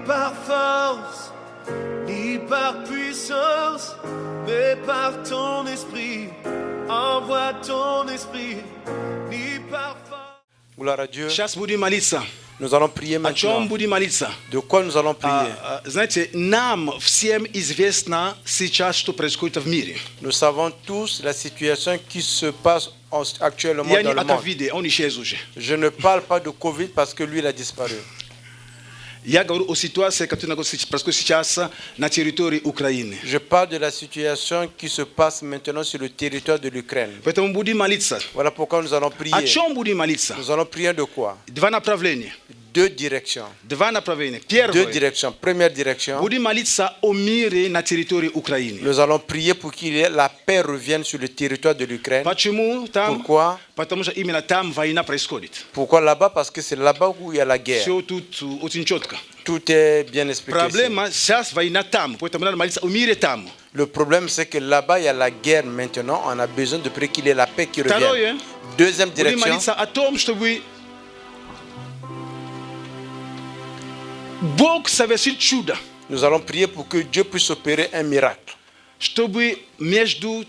par force, ni par puissance, mais par ton esprit. Envoie ton esprit, ni par force. Gloire à Dieu. Сейчас будем молиться. Nous allons prier О maintenant. чем будем молиться? De quoi nous allons prier? Знаете, нам всем известно сейчас, что происходит в мире. Nous savons tous la situation qui se passe actuellement Я не dans le о monde. ковиде, он исчез уже. Je ne parle pas de Covid parce que lui, il a disparu. Я говорю о ситуации, которая происходит сейчас на территории Украины. Je parle de la situation qui se passe maintenant sur le territoire de l'Ukraine. Поэтому будем молиться. Voilà pourquoi nous allons prier. О чем будем молиться? Nous allons prier de quoi? Два направления. Deux directions. Два направления. Deux Первое. directions. Première direction, Будем молиться о мире на территории Украины. nous allons prier pour que la paix revienne sur le territoire de l'Ukraine. Почему там? Pourquoi? Потому что именно там война происходит. Pourquoi là-bas? Parce que c'est là-bas où il y a la guerre. Все тут очень четко. Tout est bien expliqué. ici. Проблема сейчас война там. Поэтому надо молиться о мире там. Le problème, c'est que là-bas, il y a la guerre maintenant. On a besoin de prier qu'il y ait la paix qui Второе. revienne. Deuxième Будем direction, молиться о том, чтобы Бог совершил чудо, nous allons prier pour que Dieu puisse opérer un miracle. чтобы между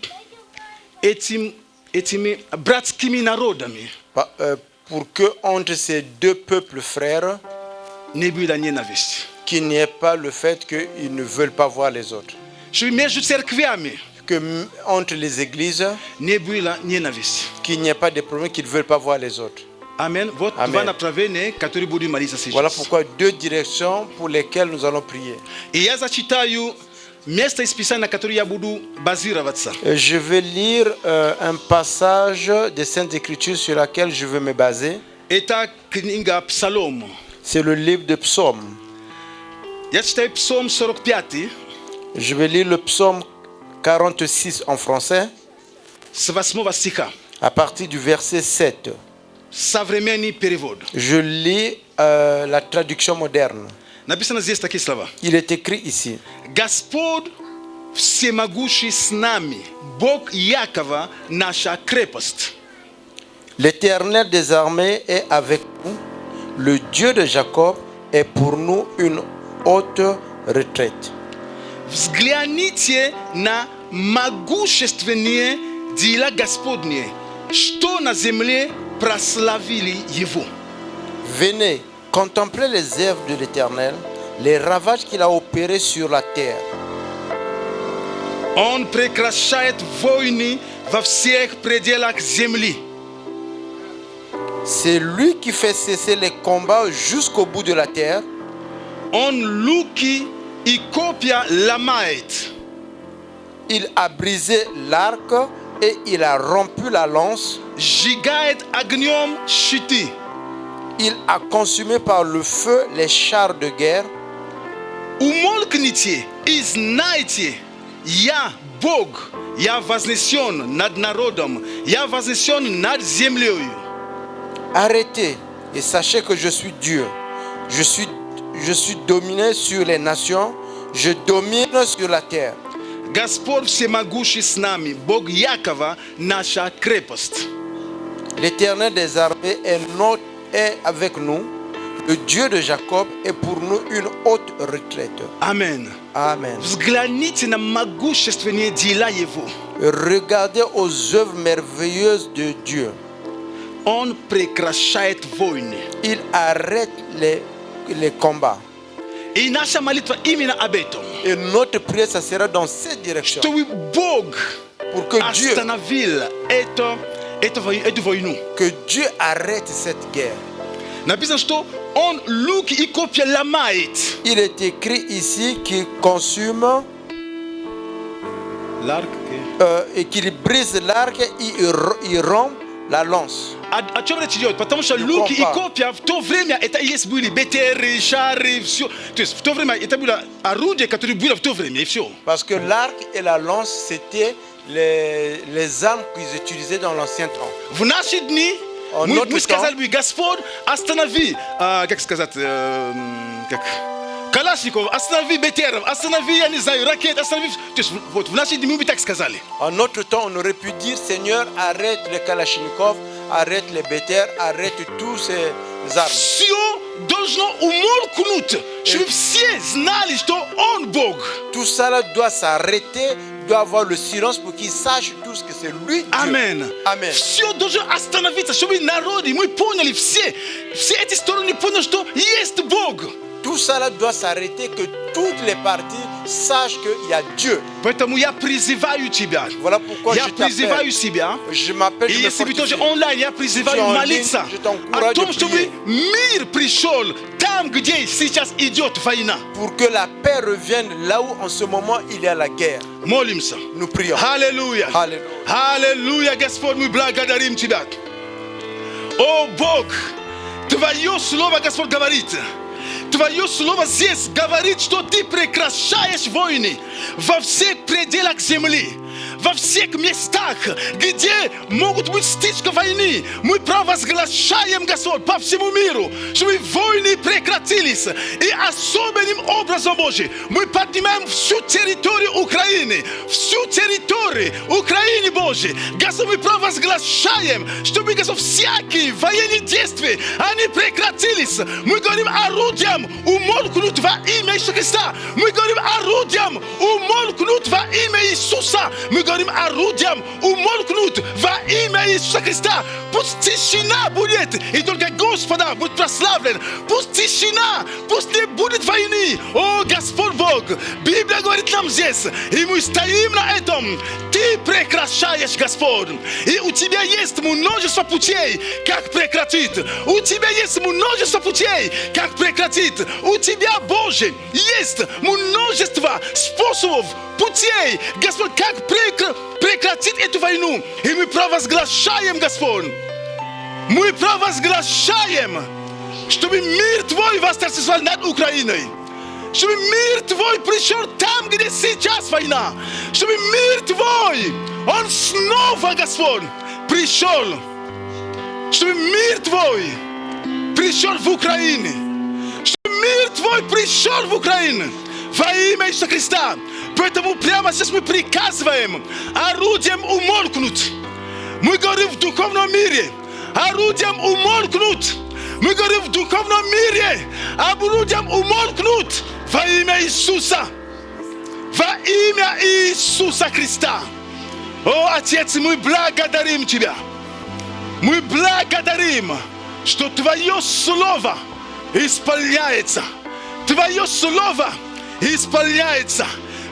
этими братскими народами Pour que entre ces deux peuples frères, не было ненависти. qu'il n'y ait pas le fait qu'ils ne veulent pas voir les autres. Чтобы между церквями Que entre les églises, не было ненависти. qu'il n'y ait pas de problème qu'ils ne veulent pas voir les autres. Аминь. Вот Amen. два направления, которые будем молиться Voilà сейчас. pourquoi deux directions pour lesquelles nous allons prier. И я зачитаю место из Писания, на которое я буду базироваться. Je vais lire un passage des Saintes Écritures sur laquelle je veux me baser. Это книга Псалом. C'est le livre de Psaume. Я читаю Псалом 45, Je vais lire le psaume 46 en français, с 8 стиха. à partir du verset 7. Современный перевод. Je lis la traduction moderne. Написано здесь такие слова. Il est écrit ici. Господь всемогущий с нами, Бог Якова, наша крепость. L'Éternel des armées est avec nous. Le Dieu de Jacob est pour nous une haute retraite. Взгляните на могущественные дела Господни, что на земле прославили Его. Venez, contemplez les œuvres de l'Éternel, les ravages qu'il a opérés sur la terre. Он прекращает войны во всех пределах земли. C'est lui qui fait cesser les combats jusqu'au bout de la terre. Он луки и копья ломает. Il a brisé l'arc et il a rompu la lance. Сжигает огнем щиты. Il a consumé par le feu les chars de guerre. Умолкните и знайте, я Бог, я вознесен над народом, я вознесен над землей. Arrêtez et sachez que je suis Dieu. Je suis dominé sur les nations. Je domine sur la terre. Господь всемогущий с нами, Бог Якова, наша крепость. L'Éternel des armées est avec nous. Le Dieu de Jacob est pour nous une haute retraite. Amen. Amen. Взгляните на могущественные дела Его. Regardez aux œuvres merveilleuses de Dieu. Он прекращает войны. Il arrête les combats. И наша молитва именно об этом. Et notre prière, ça sera dans cette direction. Чтобы Бог Pour que Dieu, остановил эту войну. que Dieu arrête cette guerre. Написано, что он луки и копья ломает. Il est écrit ici qu'il consume et qu'il brise l'arc et il rompt la lance. О чем речь идет? Потому что луки и копья в то время это и есть были БТРы, шары, все. То есть в то время это было орудие, которое было в то время, и все. Parce que l'arc et la lance, c'était les armes qu'ils utilisaient dans l'ancien temps. В наши дни мы сказали бы, Господь, останови, как сказать, как Калашников, останови БТРов, останови, я не знаю, ракет, останови. То есть вот в наши дни мы бы так сказали. En notre temps, on aurait pu dire, Seigneur, arrête les Kalachnikov, arrête les BTR, arrête tous ces armes. Все должно умолкнуть, чтобы все знали, что Он Бог. Tout ça là doit s'arrêter, doit avoir le silence pour qu'ils sachent tous que c'est lui Dieu. Amen. Amen. Все должно остановиться, чтобы народы, мы поняли, все эти стороны поняли, что есть Бог. Tout ça là doit s'arrêter, que toutes les parties sachent qu'il y a Dieu. Поэтому я призываю тебя. Voilà pourquoi Я je t'appelle. призываю себя. Je m'appelle, И je me если вы тоже fortifie. онлайн, я призываю en молиться ligne, je t'encourage о том, de чтобы prier. мир пришел там, где сейчас идет война. Pour que la paix revienne là où en ce moment il y a la guerre. Молимся. Nous prions. Аллилуйя. Аллилуйя. Аллилуйя, Господь, мы благодарим Тебя. О, Бог, Твое Слово, Господь, говорит. Твое Слово здесь говорит, что Ты прекращаешь войны во всех пределах земли. Во всех местах, где могут быть стычки войны, мы провозглашаем, Господь, по всему миру, чтобы войны прекратились. И особенным образом, Божий, мы поднимаем всю территорию Украины, всю территорию Украины, Божий. Господь, мы провозглашаем, чтобы, Господь, всякие военные действия, они прекратились. Мы говорим орудиям умолкнуть во имя Иисуса Христа. Мы говорим орудиям умолкнуть во имя Иисуса. Мы говорим орудиям умолкнуть во имя Иисуса Христа. Пусть тишина будет, и только Господа будет прославлен. Пусть тишина, пусть не будет войны. О, Господь Бог, Библия говорит нам здесь, и мы стоим на этом. Ты прекращаешь, Господь. И у Тебя есть множество путей, как прекратить. У Тебя есть множество путей, как прекратить. У Тебя, Боже, есть множество способов, путей, Господь, как прекратить эту войну. И мы провозглашаем, Господь, мы провозглашаем, чтобы мир Твой восторжествовал над Украиной. Чтобы мир Твой пришел там, где сейчас война. Чтобы мир Твой, он снова, Господь, пришел. Чтобы мир Твой пришел в Украину. Чтобы мир Твой пришел в Украину. Во имя Иисуса Христа. Поэтому прямо сейчас мы приказываем орудиям умолкнуть. Мы говорим в духовном мире. Орудиям умолкнуть. Мы говорим в духовном мире. Орудиям умолкнуть. Во имя Иисуса. Во имя Иисуса Христа. О, Отец, мы благодарим Тебя. Мы благодарим, что Твое Слово исполняется. Твое Слово исполняется.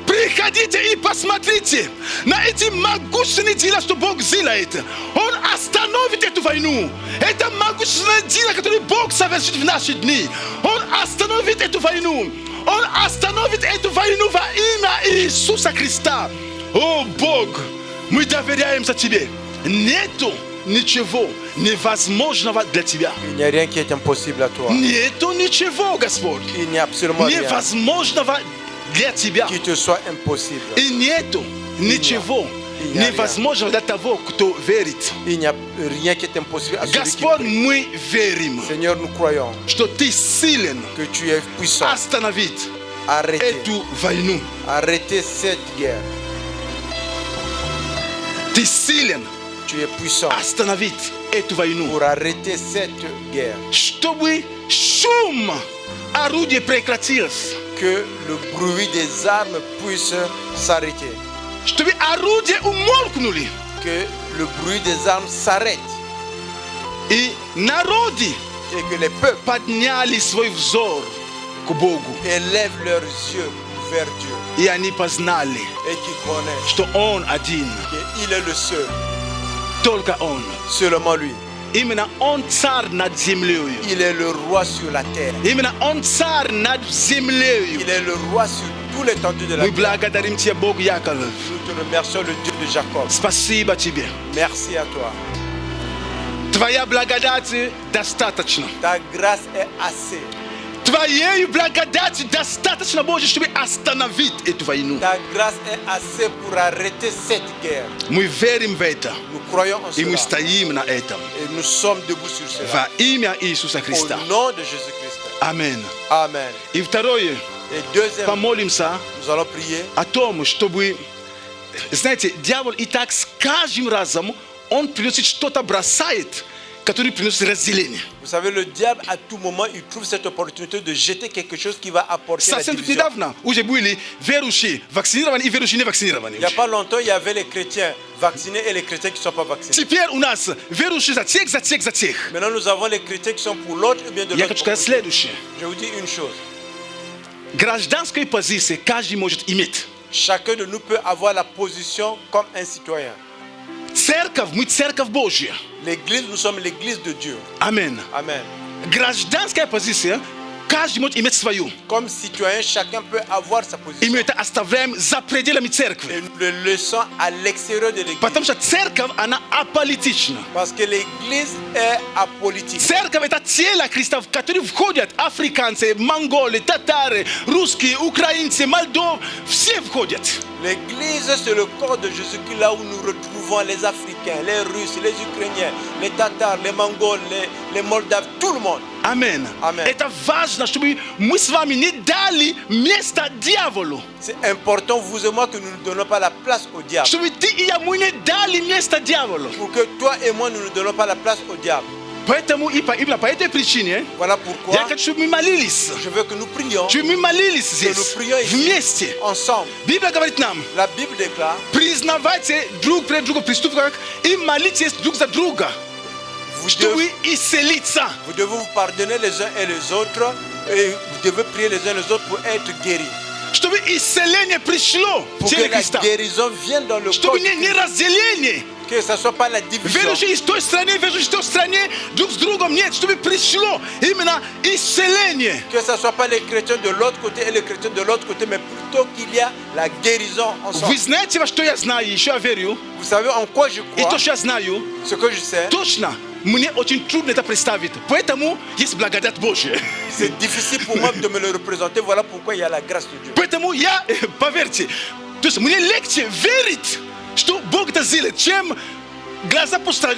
Приходите и посмотрите на эти могущественные дела, что Бог делает. Он остановит эту войну. Это могущественное дело, которое Бог совершит в наши дни. Он остановит эту войну. Он остановит эту войну во имя Иисуса Христа. О, Бог, мы доверяемся Тебе. Нету ничего невозможного для Тебя. Il n'y a rien qui est impossible à toi. Нету ничего, Господь, Il n'y a absolument rien невозможного для Тебя. qui te soit impossible. И нету ничего невозможного для того, кто верит. Il n'y a rien qui est impossible à celui qui Господь, prie. мы верим, Seigneur, nous croyons что Ты силен que tu es puissant. остановить Arrêtez, эту войну. arrêtez cette guerre. Ты силен Tu es puissant остановить эту войну. pour arrêter cette guerre. Чтобы шум орудия прекратился. Que le bruit des armes puisse s'arrêter. Чтобы орудия умолкнули. Que le bruit des armes s'arrête. И народы Et que les peuples подняли свой взор к Богу. élèvent leurs yeux vers Dieu. И они познали, Et qui connaissent что Он один. qu'il est le seul. Только Он. Seulement lui. Именно Он царь над землей. Il est le roi sur la terre. Именно Он царь над землей. Il est le roi sur tout l'étendue de la Мы terre. благодарим Тебя, Бог Яков. Nous te remercions, le Dieu de Jacob. Спасибо Тебе. Merci à toi. Твоя благодать достаточно. Ta grâce est assez. Твоей благодати достаточно, Боже, чтобы остановить эту войну. Ta grâce est assez pour arrêter cette guerre. Мы верим в это. Nous croyons en И мы cela. стоим на этом. Et nous sommes debout sur cela. Во имя Иисуса Христа. Au nom de Jésus-Christ. Аминь. Amen. И второе, Et deuxièmement, помолимся nous allons prier. о том, чтобы, знаете, дьявол и так с каждым разом, он приносит что-то, бросает, который приносит разделение. Vous savez, le diable, à tout moment, il trouve cette opportunité de jeter quelque chose qui va apporter la Совсем division. недавно уже были верующие вакцинированы и верующие не вакцинированы. Il n'y a pas longtemps, il y avait les chrétiens vaccinés et les chrétiens qui ne sont pas vaccinés. Теперь у нас верующие за тех. Maintenant, nous avons les chrétiens qui sont pour l'autre ou bien de Я l'autre. хочу сказать следующее. Je vous dis une chose. Гражданской позиции каждый может иметь. Chacun de nous peut avoir la position comme un citoyen. Церковь, мы церковь Божья. L'église, nous sommes l'église de Dieu. Аминь. Amen. Гражданская позиция, каждый может иметь свою. Comme citoyen, chacun peut avoir sa position. И мы это оставляем за пределами церкви. Et nous le laissons à l'extérieur de l'église. Потому что церковь, она аполитична. Parce que l'église est apolitique. Церковь это тело Христа, в которое входят африканцы, монголы, татары, русские, украинцы, молдовы, все входят. L'église, c'est le corps de Jésus-Christ, là où nous retrouvons les Africains, les Russes, les Ukrainiens, les Tatars, les Mongols, les Moldaves, tout le monde. Аминь. Amen. Это важно, чтобы мы с вами не дали место дьяволу. C'est important, vous et moi, que nous ne donnons pas la place au diable. Чтобы ты и я, мы не дали место дьяволу. Pour que toi et moi, nous ne donnons pas la place au diable. Поэтому именно по этой причине Voilà pourquoi я хочу, чтобы мы молились. je veux que nous prions, Чтобы мы молились que nous здесь, prions ici, вместе. ensemble. Библия говорит нам, La Bible déclare, признавайте друг пред другом преступников и молитесь друг за друга, чтобы исцелиться. vous devez vous pardonner les uns et les autres, et vous devez prier les uns les autres pour être guéris. Чтобы исцеление пришло в Pour que теле la Христа. guérison vienne dans le corps, Чтобы не разделение. que ce ne soit pas la division. Верующие из той страны, верующие в той стране, друг с другом нет, чтобы пришло именно исцеление. Que ce ne soit pas les chrétiens de l'autre côté et les chrétiens de l'autre côté, mais plutôt qu'il y a la guérison ensemble. Вы знаете, во что я знаю, еще я верю, Vous savez en quoi je и crois, то, что я знаю, ce que je sais, точно, мне очень трудно это представить. Поэтому есть благодать Божья. c'est difficile pour moi de me le représenter. Voilà pourquoi il y a la grâce de Dieu. Поэтому я, поверьте, то есть мне легче верить, что Бог это сделает, чем глаза просто,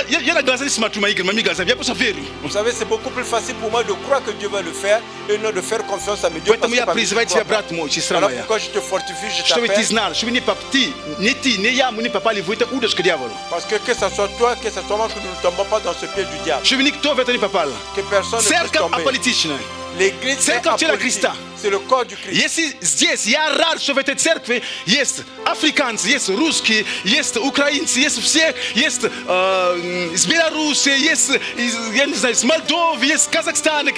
я на глаза не смотрю, моими глазами, я просто верю. Vous savez, c'est beaucoup plus facile pour moi de croire que Dieu va le faire et non de faire confiance à mes dieux. Поэтому я призываю тебя, брат мой, сестра Voilà моя, pourquoi je te fortifie, je чтобы ты t'appelle. знал, чтобы не ты, не я, мы не попали в эту удочку дьяволу. Parce que ce soit toi, que ce soit moi, que nous ne tombons pas dans ce piège du diable. Чтобы никто в это не попал. Que personne ne puisse Церковь tomber. аполитичная. L'église est Церковь тела apolitique. Христа. C'est le corps du Christ. Если здесь, я рад, что в этой церкви есть африканцы, есть русские, есть украинцы, есть все, есть из Беларуси, есть, я не знаю, из Молдовы, есть Казахстана,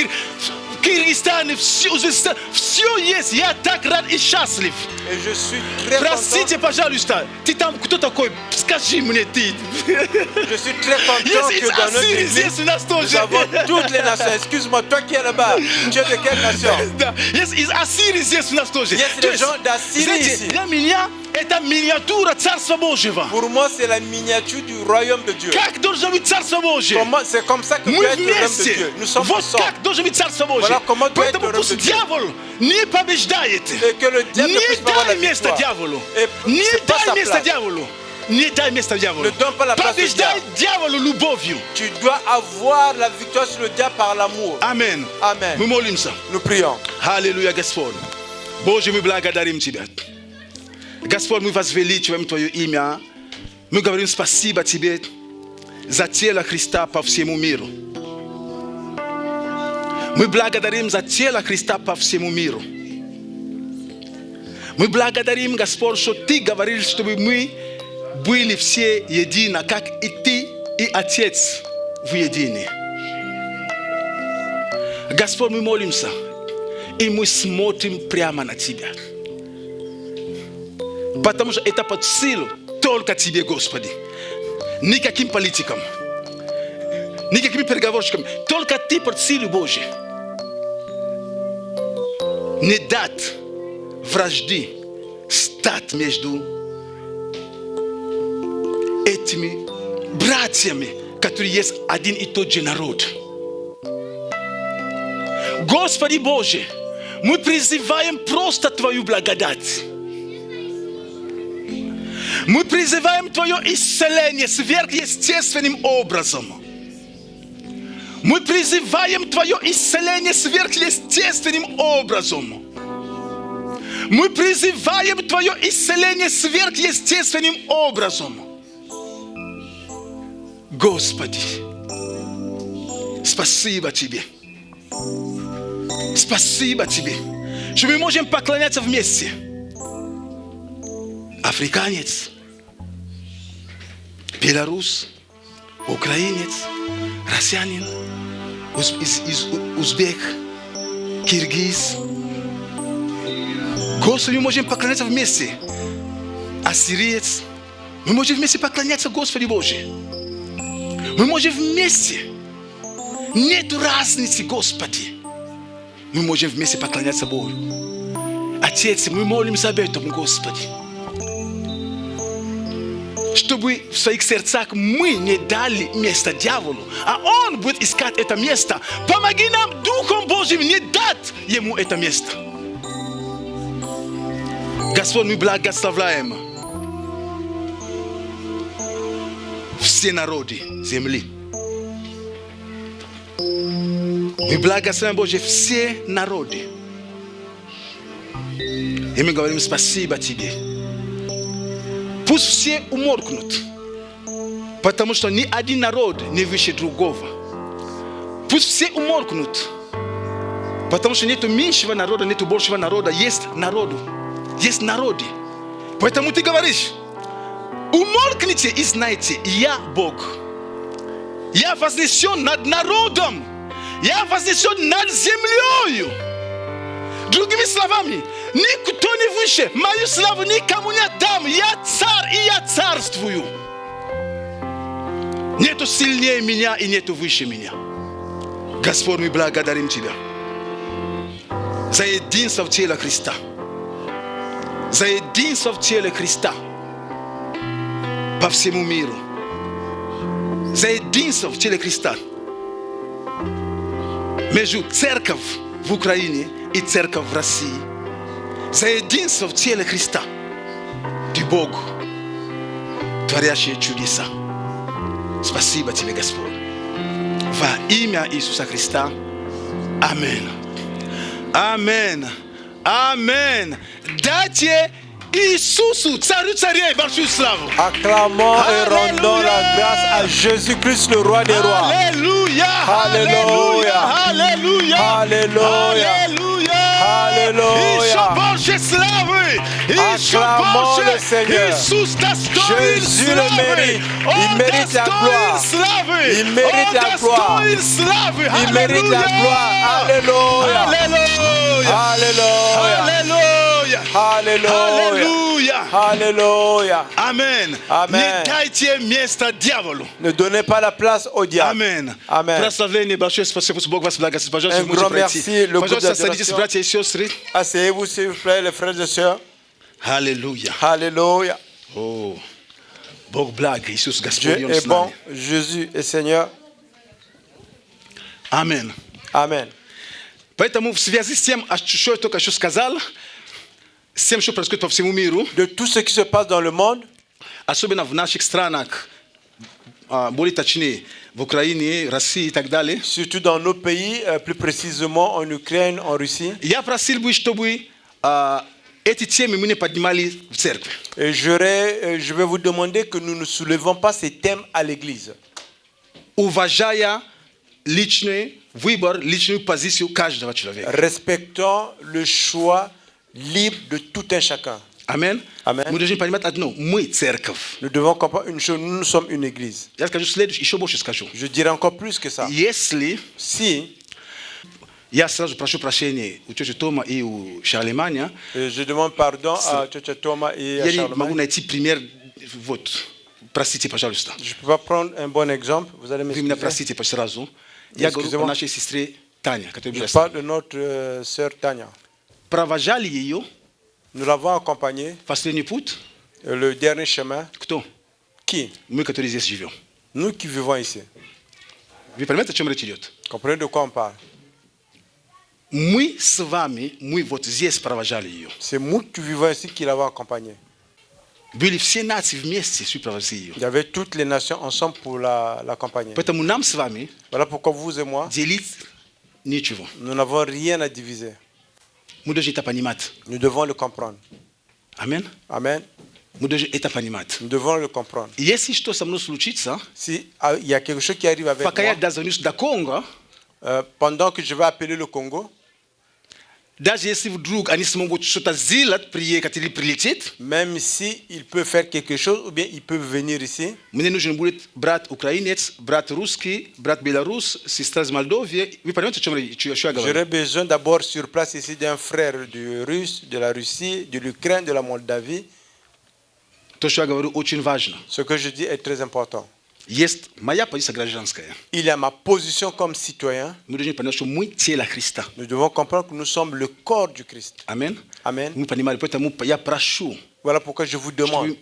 Кыргызстана, все есть. Я так рад и счастлив. Et je suis très Простите, content. пожалуйста, ты там кто такой? Скажи мне ты. Je suis très content Есть que dans notre Ассирия, église, есть у нас nous тоже. avons toutes les nations. Excuse-moi, toi qui es là-bas, tu es de quelle nation? Да, есть из Ассирии здесь у нас тоже. Есть То des есть, gens d'Assyrии знаете, ici. для меня это миниатюра Царства Божьего. Pour moi, c'est la miniature du royaume de Dieu. Как должно быть Царство Божье? C'est comme ça que Мы doit être le royaume de вместе. Dieu. Nous sommes Вот ensemble. как должно быть Царство Божье. Voilà comment doit être Поэтому le royaume пусть de Dieu. дьявол не побеждает. Et que le diable ne Не puisse pas avoir la дай место victoire. дьяволу. Et Не c'est pas sa дай место place. дьяволу. Не дай место дьяволу. Ne donne pas la place au Побеждай diable. дьяволу любовью. Tu dois avoir la victoire sur le diable par l'amour. Аминь. Amen. Мы молимся. Nous prions. Аллилуйя, Господь. Боже, мы благодарим Тебя. Господь, мы возвеличиваем Твое имя. Мы говорим спасибо Тебе за тело Христа по всему миру. Мы благодарим за тело Христа по всему миру. Мы благодарим, Господь, что Ты говоришь, чтобы мы были все едины, как и Ты, и Отец в едине. Господь, мы молимся, и мы смотрим прямо на Тебя. Потому что это под силу только Тебе, Господи. Никаким политикам, никакими переговорщиками. Только Ты под силу Божьей. Не дать вражды стать между этими братьями, которые есть один и тот же народ. Господи Боже, мы призываем просто Твою благодать. Мы призываем Твое исцеление сверхъестественным образом. Мы призываем Твое исцеление сверхъестественным образом. Мы призываем Твое исцеление сверхъестественным образом. Господи, Спасибо тебе. Спасибо тебе, что мы можем поклоняться вместе. Африканец, белорус, украинец, россиянин, узбек, киргиз. Господи, мы можем поклоняться вместе. Ассириец. Мы можем вместе поклоняться Господи Божий. Мы можем вместе. Нет разницы, Господи. Мы можем вместе поклоняться Богу. Отец, мы молимся об этом, Господи. Чтобы в своих сердцах мы не дали место дьяволу, а он будет искать это место. Помоги нам, Духом Божьим, не дать ему это место. Господь, мы благословляем все народы земли. Мы благословляем, Боже, все народы. И мы говорим спасибо Тебе. Пусть все умолкнут, потому что ни один народ не выше другого. Пусть все умолкнут, потому что нету меньшего народа, нету большего народа. Есть народу, есть народы. Поэтому ты говоришь: умолкните и знайте, я Бог. Я вознесен над народом. Я вознесен над землею. Другими словами, никто не выше. Мою славу никому не отдам. Я царь, и я царствую. Нету сильнее меня и нету выше меня. Господь, мы благодарим Тебя за единство в теле Христа. За единство в теле Христа по всему миру. За единство в теле Христа между церковью в Украине и церковью в России. За единство в теле Христа. Ты Бог, творящий чудеса. Спасибо Тебе, Господь. Во имя Иисуса Христа. Аминь. Аминь. Аминь. Дайте Иисусу, царю царей, большую славу. Acclamons et rendons la grâce à Jésus-Christ, le roi des rois. Alléluia. Alléluia. Alléluia. Alléluia. Alléluia. Acclamons le Seigneur. Jésus le mérite. Il mérite la gloire. Il mérite la gloire. Il mérite la gloire. Alléluia. Alléluia. Alléluia. Alléluia. Alléluia. Amen. Amen. Не дайте место дьяволу. Ne donnez pas la place au diable. Amen. Amen. Прославление большое спасибо, Бог вас благословит. Пожалуйста, Un grand merci. Le groupe пожалуйста, садитесь, d'adoration. братья и сестры. Asseyez-vous, s'il vous plaît, les frères et sœurs. Аллилуйя. Alléluia. О, Бог благ, Иисус Господь, Dieu Он est с bon. нами. Jésus est Seigneur. Amen. Amen. Поэтому в связи с тем, что я только что сказал, с тем, что происходит по всему миру, De tout ce qui se passe dans le monde, особенно в наших странах, более точнее, в Украине, России и так далее, surtout dans nos pays, plus précisément en Ukraine, en Russie. я просил бы, чтобы эти темы мы не поднимали в церкви. Et je vais vous demander que nous ne soulevons pas ces thèmes à l'église. Уважая личный выбор, личную позицию каждого человека. Respectant le choix libre de tout un chacun. Amen. Amen. Мы должны понимать одно. Мы церковь. Nous devons comprendre une chose, nous sommes une église. Я скажу следующее, еще больше скажу. Je dirais encore plus que ça. Если Si, я сразу прошу прощения у тети Тома и у Шарлеманя, je demande pardon à Tchatcha Thomas et à я не могу Charlemagne. найти пример. Вот. Простите, пожалуйста. Je ne peux pas prendre un bon exemple, vous allez Вы меня m'excuser. простите сразу. Я говорю о Excusez-moi. нашей сестре Тане, которая Je была parle de notre sœur Tania. Провожали ее Nous l'avons accompagnée. в последний путь. Le dernier chemin, Кто? qui? Мы, которые здесь живем. Nous qui vivons ici. Вы понимаете, о чем речь идет? Comprenez de quoi on parle? Мы с вами, мы вот здесь провожали ее. C'est nous qui vivons ici qui l'avons accompagnée. Были все нации вместе, все провозили ее. Il y avait toutes les nations ensemble pour l'accompagner. Поэтому нам с вами Voilà pourquoi vous et moi, делить ничего. nous n'avons rien à diviser. Мы должны это понимать. Nous devons le comprendre. Amen. Amen. Мы должны это понимать. Nous devons le comprendre. Если что со мной случится, Si il y a quelque chose qui arrive avec пока я moi, дозвонюсь до Конго, pendant que je vais appeler le Congo, même si il peut faire quelque chose ou bien il peut venir ici. J'aurais besoin d'abord sur place ici d'un frère du Russe, de la Russie, de l'Ukraine, de la Moldavie. Ce que je dis est très important. Il y a ma position comme citoyen. Nous devons comprendre que nous sommes le corps du Christ. Amen. Amen. Voilà pourquoi je vous demande.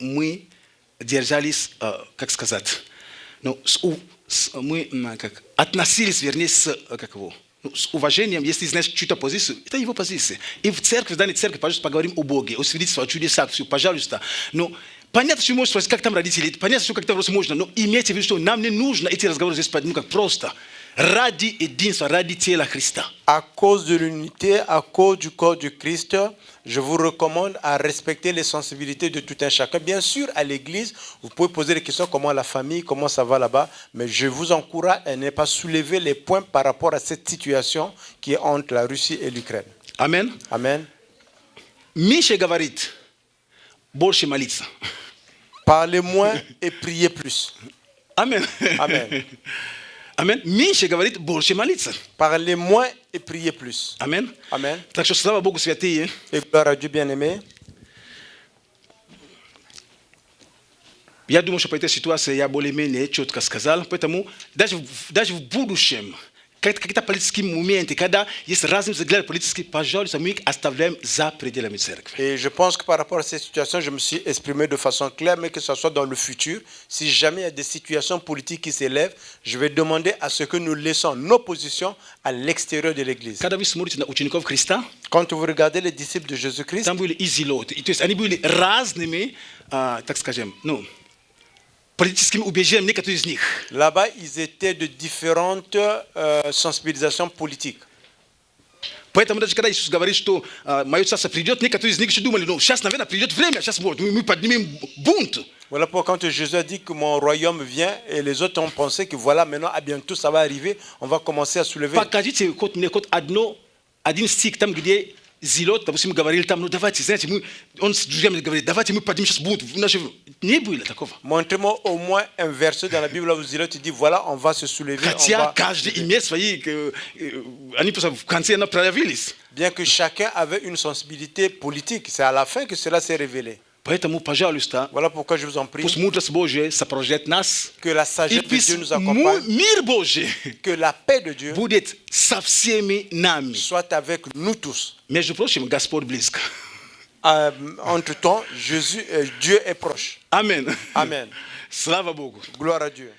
Uważeniem jest znaczyta pozycja. I to jego pozycja. I w cerkwi, w danej cerkwi, poговорим о Боге, о свидетельстве, о чудесах, все, пожалуйста. Но понятно, что можно спросить, как там родители, понятно, что как там возможно, но имейте в виду, что нам не нужно эти разговоры здесь, ну как просто. Ради единства, ради тела Христа. À cause de l'unité, à cause du corps du Christ, je vous recommande à respecter les sensibilités de tout un chacun. Bien sûr, à l'église, vous pouvez poser des questions, comment la famille, comment ça va là-bas, mais je vous encourage à ne pas soulever les points par rapport à cette situation qui est entre la Russie et l'Ukraine. Amen. Amen. Меньше говорит, больше молиться. Parlez moins et priez plus. Amen. Amen. Amen. Меньше говорит, больше молиться. Parlez moins et priez plus. Amen. Amen. Так что слава Богу, святые. Et gloire à Dieu bien-aimé. Я думаю, что по этой ситуации я более-менее четко сказал. Поэтому даже в будущем, какие-то политические моменты, когда есть разные взгляды политические, пожалуйста, мы их оставляем за пределами церкви. Et je pense que par rapport à cette situation, je me suis exprimé de façon claire, mais que ce soit dans le futur, si jamais il y a des situations politiques qui s'élèvent, je vais demander à ce que nous laissons nos positions à l'extérieur de l'Église. Когда вы смотрите на учеников Христа, quand vous regardez les disciples de Jésus-Christ, там были изилоты, то есть они были разными, так скажем, политическими убеждениями, некоторые из них. Là-bas, ils étaient de différentes sensibilisations politiques. Поэтому даже когда Иисус говорит, что мое царство придет, некоторые из них еще думали, сейчас, наверное, придет время, сейчас вот, мы поднимем бунт. Voilà pourquoi quand Jésus a dit que mon royaume vient, et les autres ont pensé que voilà, maintenant, à bientôt, ça va arriver, on va commencer à soulever. Покажите мне хоть один стих там, где Зилот, допустим, говорили там, давайте, знаете, он с друзьями говорит, давайте мы поднимем сейчас бунт. Не было такого. Montrez-moi au moins un verset dans la Bible où Zilot dit, voilà, on va se soulever. Хотя каждый имеет свои, они просто в конце проявились. Bien que chacun avait une sensibilité politique, c'est à la fin que cela s'est révélé. Поэтому, пожалуйста, voilà pourquoi je vous en prie, пусть мудрость Божия сопровождает нас, que la sagesse de Dieu nous accompagne, мир Божий que la paix de Dieu будет со всеми нами. soit avec nous tous. Между прочим, Господь близко. Entre-temps, Dieu est proche. Amen. Amen. Слава Богу. Gloire à Dieu.